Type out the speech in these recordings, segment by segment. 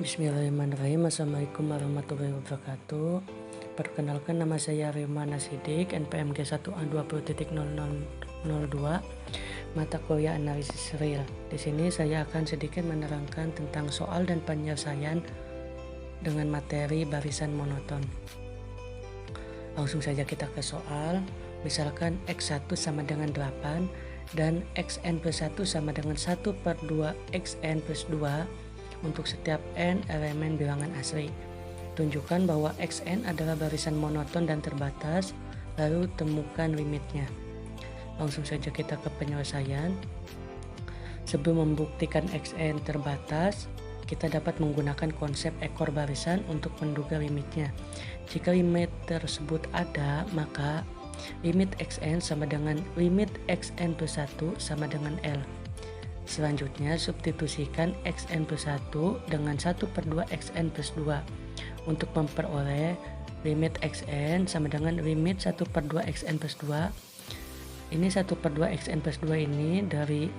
Bismillahirrahmanirrahim. Assalamualaikum warahmatullahi wabarakatuh. Perkenalkan, nama saya Rimana Sidik, NPMG 1A20.0002, mata kuliah analisis real. Di sini saya akan sedikit menerangkan tentang soal dan penyelesaian dengan materi barisan monoton. Langsung saja kita ke soal. Misalkan X1 sama dengan 8 dan Xn plus 1 sama dengan 1/2 Xn plus 2 untuk setiap n elemen bilangan asli. Tunjukkan bahwa Xn adalah barisan monoton dan terbatas, lalu temukan limitnya. Langsung saja kita ke penyelesaian. Sebelum membuktikan Xn terbatas, kita dapat menggunakan konsep ekor barisan untuk menduga limitnya. Jika limit tersebut ada, maka limit Xn sama dengan limit Xn plus 1 sama dengan L. Selanjutnya, substitusikan Xn plus 1 dengan 1/2 Xn plus 2 untuk memperoleh limit Xn sama dengan limit 1/2 Xn plus 2. Ini 1/2 Xn plus 2 ini dari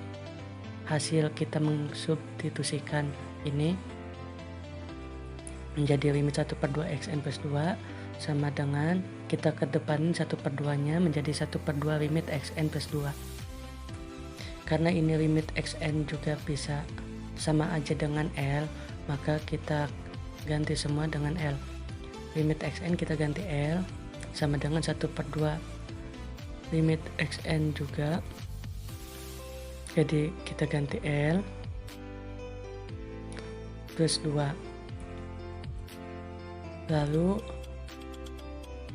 hasil kita mensubstitusikan ini menjadi limit 1/2 Xn plus 2 sama dengan kita kedepanin 1/2-nya menjadi 1/2 limit Xn plus 2. Karena ini limit Xn juga bisa sama aja dengan L, maka kita ganti semua dengan L. Limit Xn kita ganti L sama dengan 1/2 limit Xn juga, jadi kita ganti L plus 2, lalu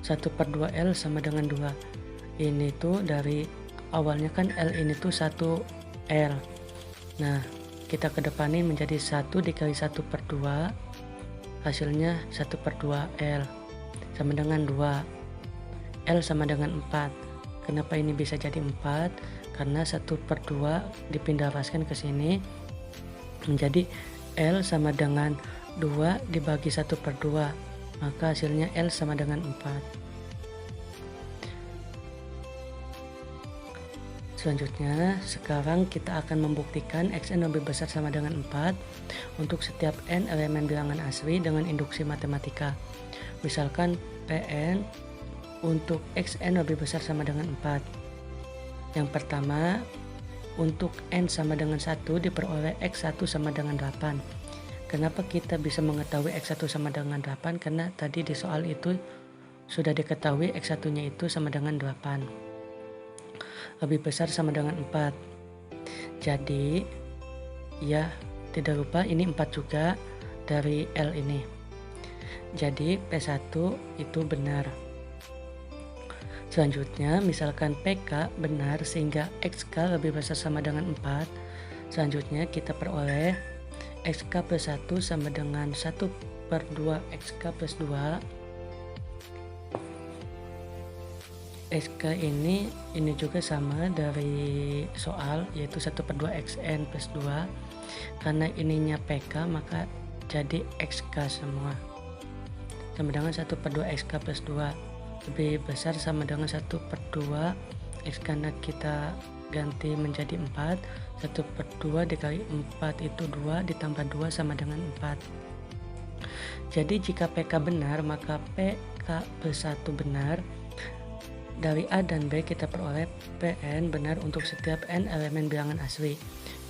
1/2 L sama dengan 2. Ini tuh dari awalnya kan L ini tuh 1 L. Nah, kita kedepanin menjadi 1 dikali 1/2, hasilnya 1/2 L sama dengan 2. L sama dengan 4. Kenapa ini bisa jadi 4? Karena 1/2 dipindah ruaskan ke sini menjadi L sama dengan 2 dibagi 1/2, maka hasilnya L sama dengan 4. Selanjutnya, sekarang kita akan membuktikan Xn lebih besar sama dengan 4 untuk setiap n elemen bilangan asli dengan induksi matematika. Misalkan Pn untuk Xn lebih besar sama dengan 4. Yang pertama, untuk n sama dengan 1 diperoleh X1 sama dengan 8. Kenapa kita bisa mengetahui X1 sama dengan 8? Karena tadi di soal itu sudah diketahui X1-nya itu sama dengan 8. Lebih besar sama dengan 4. Jadi ya, tidak lupa ini 4 juga dari L ini. Jadi P1 itu benar. Selanjutnya, misalkan PK benar sehingga XK lebih besar sama dengan 4. Selanjutnya kita peroleh XK plus 1 sama dengan 1/2 XK plus 2. XK ini juga sama dari soal, yaitu 1/2 Xn plus 2. Karena ininya PK maka jadi XK semua sama dengan 1/2 XK plus 2. Lebih besar sama dengan 1/2 X karena kita ganti menjadi 4. 1/2 dikali 4 itu 2 ditambah 2 sama dengan 4. Jadi jika PK benar maka PK plus 1 benar. Dari A dan B kita peroleh Pn benar untuk setiap n elemen bilangan asli.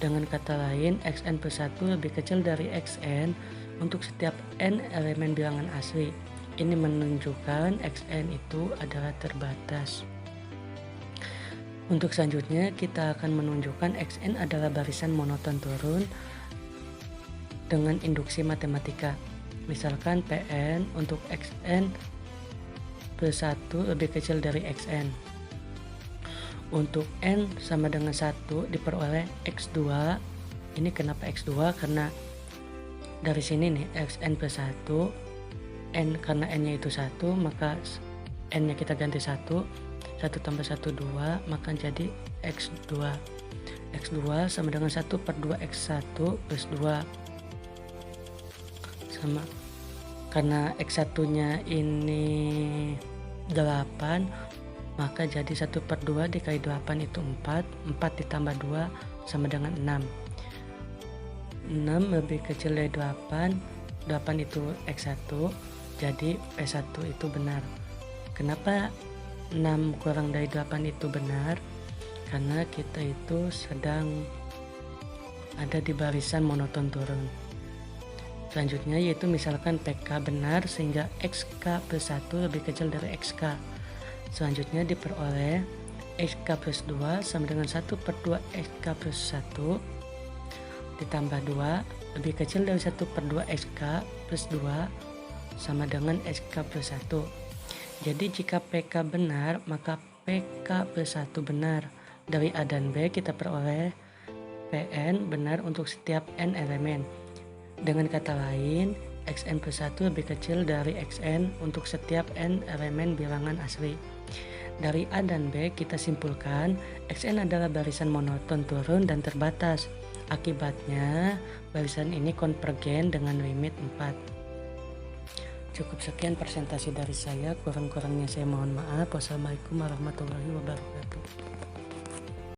Dengan kata lain, Xn plus 1 lebih kecil dari Xn untuk setiap n elemen bilangan asli. Ini menunjukkan Xn itu adalah terbatas. Untuk selanjutnya kita akan menunjukkan Xn adalah barisan monoton turun dengan induksi matematika. Misalkan Pn untuk Xn plus 1 lebih kecil dari Xn. Untuk n sama dengan 1 diperoleh X2. Ini kenapa X2? Karena dari sini nih Xn plus 1, n karena n-nya itu 1, maka n-nya kita ganti 1 tambah 1 2, maka jadi X2. X2 sama dengan 1/2 X1 plus 2 sama. Karena X1-nya ini 8, maka jadi 1/2 dikali 8 itu 4. 4 ditambah 2 sama dengan 6. 6 lebih kecil dari 8, 8 itu X1, jadi P1 itu benar. Kenapa 6 kurang dari 8 itu benar? Karena kita itu sedang ada di barisan monoton turun. Selanjutnya yaitu misalkan PK benar sehingga XK plus 1 lebih kecil dari XK. Selanjutnya diperoleh XK plus 2 sama dengan 1/2 XK plus 1 ditambah 2 lebih kecil dari 1/2 XK plus 2 sama dengan XK plus 1. Jadi jika PK benar, maka PK plus 1 benar. Dari A dan B kita peroleh Pn benar untuk setiap n elemen. Dengan kata lain, Xn plus 1 lebih kecil dari Xn untuk setiap n elemen bilangan asli. Dari A dan B kita simpulkan Xn adalah barisan monoton turun dan terbatas. Akibatnya barisan ini konvergen dengan limit 4. Cukup sekian presentasi dari saya, kurang-kurangnya saya mohon maaf. Wassalamualaikum warahmatullahi wabarakatuh.